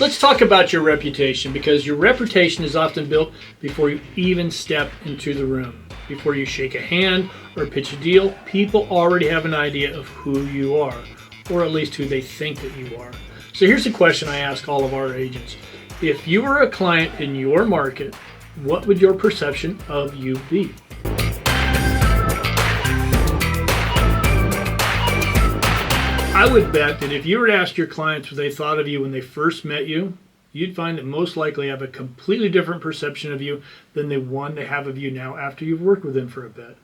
Let's talk about your reputation, because your reputation is often built before you even step into the room. Before you shake a hand or pitch a deal, people already have an idea of who you are, or at least who they think that you are. So here's a question I ask all of our agents. If you were a client in your market, what would your perception of you be? I would bet that if you were to ask your clients what they thought of you when they first met you, you'd find that most likely have a completely different perception of you than the one they have of you now after you've worked with them for a bit.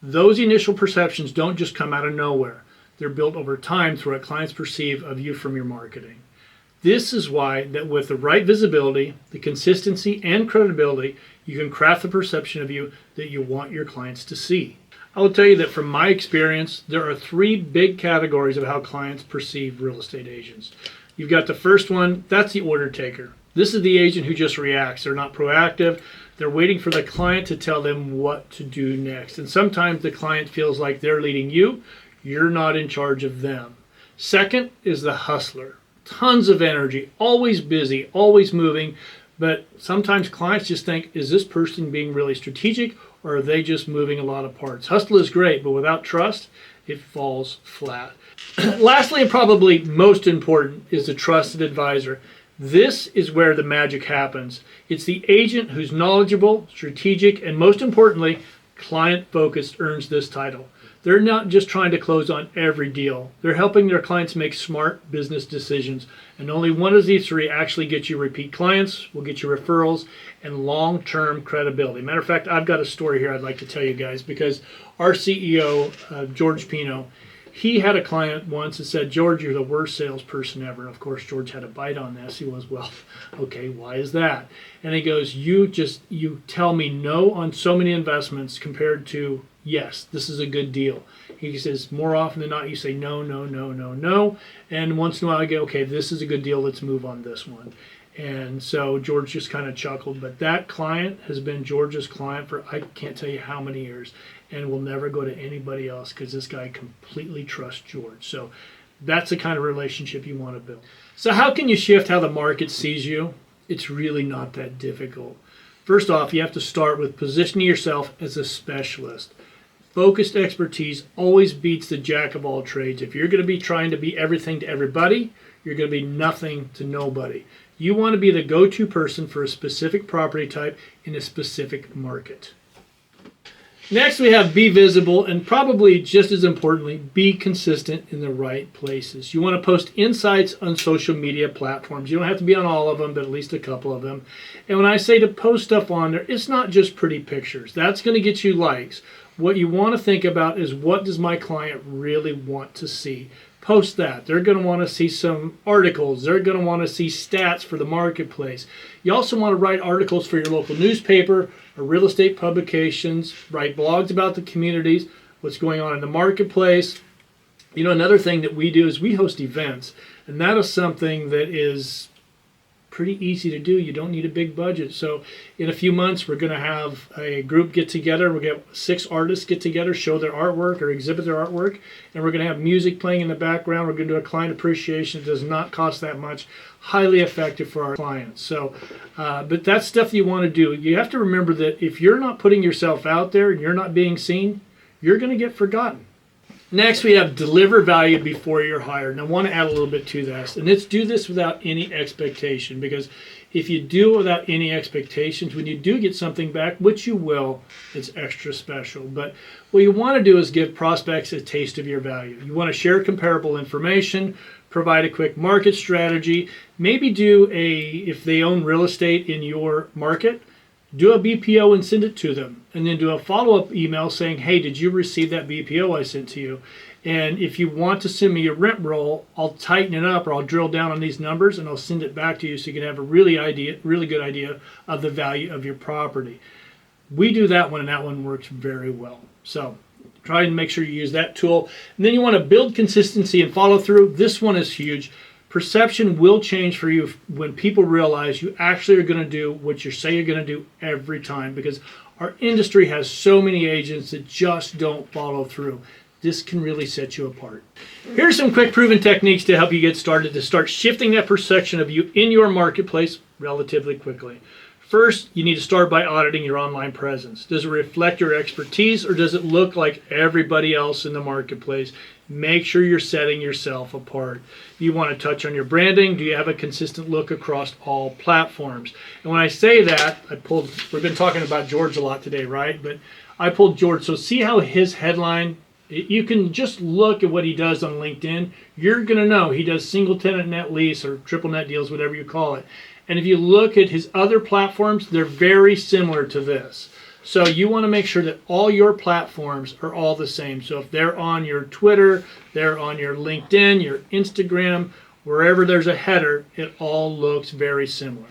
Those initial perceptions don't just come out of nowhere. They're built over time through what clients perceive of you from your marketing. This is why that with the right visibility, the consistency, and credibility, you can craft the perception of you that you want your clients to see. I will tell you that from my experience, there are three big categories of how clients perceive real estate agents. You've got the first one, that's the order taker. This is the agent who just reacts. They're not proactive. They're waiting for the client to tell them what to do next. And sometimes the client feels like they're leading you. You're not in charge of them. Second is the hustler. Tons of energy, always busy, always moving. But sometimes clients just think, is this person being really strategic, or are they just moving a lot of parts? Hustle is great, but without trust, it falls flat. Lastly, and probably most important, is the trusted advisor. This is where the magic happens. It's the agent who's knowledgeable, strategic, and most importantly, client-focused earns this title. They're not just trying to close on every deal. They're helping their clients make smart business decisions. And only one of these three actually gets you repeat clients, will get you referrals, and long-term credibility. Matter of fact, I've got a story here I'd like to tell you guys, because our CEO, George Pino, he had a client once that said, George, you're the worst salesperson ever. Of course, George had a bite on this. He was, well, okay, why is that? And he goes, you tell me no on so many investments compared to yes, this is a good deal. He says, more often than not, you say no, no, no, no, no. And once in a while I go, okay, this is a good deal. Let's move on this one. And so George just kind of chuckled. But that client has been George's client for I can't tell you how many years, and will never go to anybody else because this guy completely trusts George. So that's the kind of relationship you want to build. So how can you shift how the market sees you? It's really not that difficult. First off, you have to start with positioning yourself as a specialist. Focused expertise always beats the jack of all trades. If you're going to be trying to be everything to everybody, you're going to be nothing to nobody. You want to be the go-to person for a specific property type in a specific market. Next, we have be visible, and probably just as importantly, be consistent in the right places. You want to post insights on social media platforms. You don't have to be on all of them, but at least a couple of them. And when I say to post stuff on there, it's not just pretty pictures. That's going to get you likes. What you want to think about is, what does my client really want to see? Post that. They're going to want to see some articles. They're going to want to see stats for the marketplace. You also want to write articles for your local newspaper or real estate publications, write blogs about the communities, what's going on in the marketplace. You know, another thing that we do is we host events, and that is something that is pretty easy to do. You don't need a big budget. So in a few months, we're going to have a group get together. We're going to have 6 artists get together, show their artwork or exhibit their artwork, and we're going to have music playing in the background. We're going to do a client appreciation. It does not cost that much. Highly effective for our clients. So, but that's stuff you want to do. You have to remember that if you're not putting yourself out there and you're not being seen, you're going to get forgotten. Next, we have deliver value before you're hired. And I want to add a little bit to this. And let's do this without any expectation, because if you do it without any expectations, when you do get something back, which you will, it's extra special. But what you want to do is give prospects a taste of your value. You want to share comparable information, provide a quick market strategy, maybe if they own real estate in your market, do a BPO and send it to them, and then do a follow-up email saying, hey, did you receive that BPO I sent to you? And if you want to send me your rent roll, I'll tighten it up, or I'll drill down on these numbers and I'll send it back to you so you can have a really good idea of the value of your property. We do that one, and that one works very well. So try and make sure you use that tool. And then you want to build consistency and follow through. This one is huge. Perception will change for you when people realize you actually are going to do what you say you're going to do every time, because our industry has so many agents that just don't follow through. this can really set you apart. Here's some quick proven techniques to help you get started to start shifting that perception of you in your marketplace relatively quickly. First, you need to start by auditing your online presence. Does it reflect your expertise, or does it look like everybody else in the marketplace? Make sure you're setting yourself apart. You want to touch on your branding. Do you have a consistent look across all platforms? And when I say that, we've been talking about George a lot today, right? But I pulled George. So see how his headline, you can just look at what he does on LinkedIn. You're going to know he does single tenant net lease or triple net deals, whatever you call it. And if you look at his other platforms, they're very similar to this. So you want to make sure that all your platforms are all the same. So if they're on your Twitter, they're on your LinkedIn, your Instagram, wherever there's a header, it all looks very similar.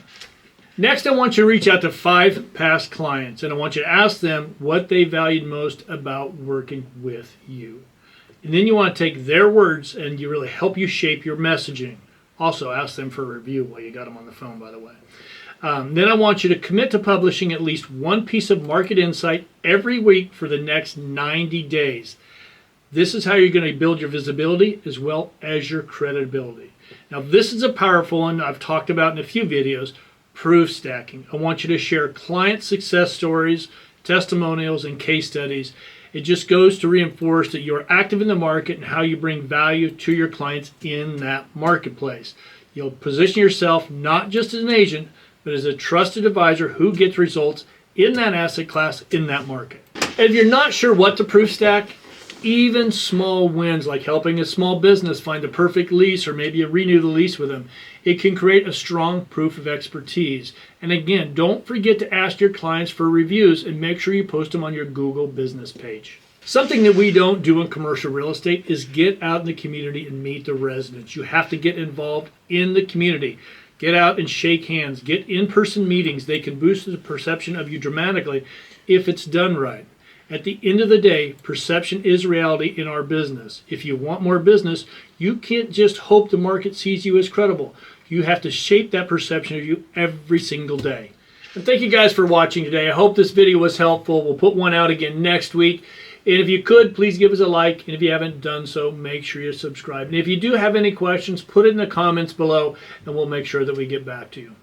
Next, I want you to reach out to 5 past clients, and I want you to ask them what they valued most about working with you. And then you want to take their words and you really help you shape your messaging. Also, ask them for a review while you got them on the phone, by the way. Then I want you to commit to publishing at least one piece of market insight every week for the next 90 days. This is how you're going to build your visibility as well as your credibility. Now, this is a powerful one I've talked about in a few videos, proof stacking. I want you to share client success stories, testimonials, and case studies. It just goes to reinforce that you're active in the market and how you bring value to your clients in that marketplace. You'll position yourself not just as an agent, but as a trusted advisor who gets results in that asset class, in that market. And if you're not sure what to proof stack, even small wins like helping a small business find the perfect lease or maybe renew the lease with them, it can create a strong proof of expertise. And again, don't forget to ask your clients for reviews and make sure you post them on your Google business page. Something that we don't do in commercial real estate is get out in the community and meet the residents. You have to get involved in the community. Get out and shake hands. Get in-person meetings. They can boost the perception of you dramatically if it's done right. At the end of the day, perception is reality in our business. If you want more business, you can't just hope the market sees you as credible. You have to shape that perception of you every single day. And thank you guys for watching today. I hope this video was helpful. We'll put one out again next week. And if you could, please give us a like. And if you haven't done so, make sure you subscribe. And if you do have any questions, put it in the comments below, and we'll make sure that we get back to you.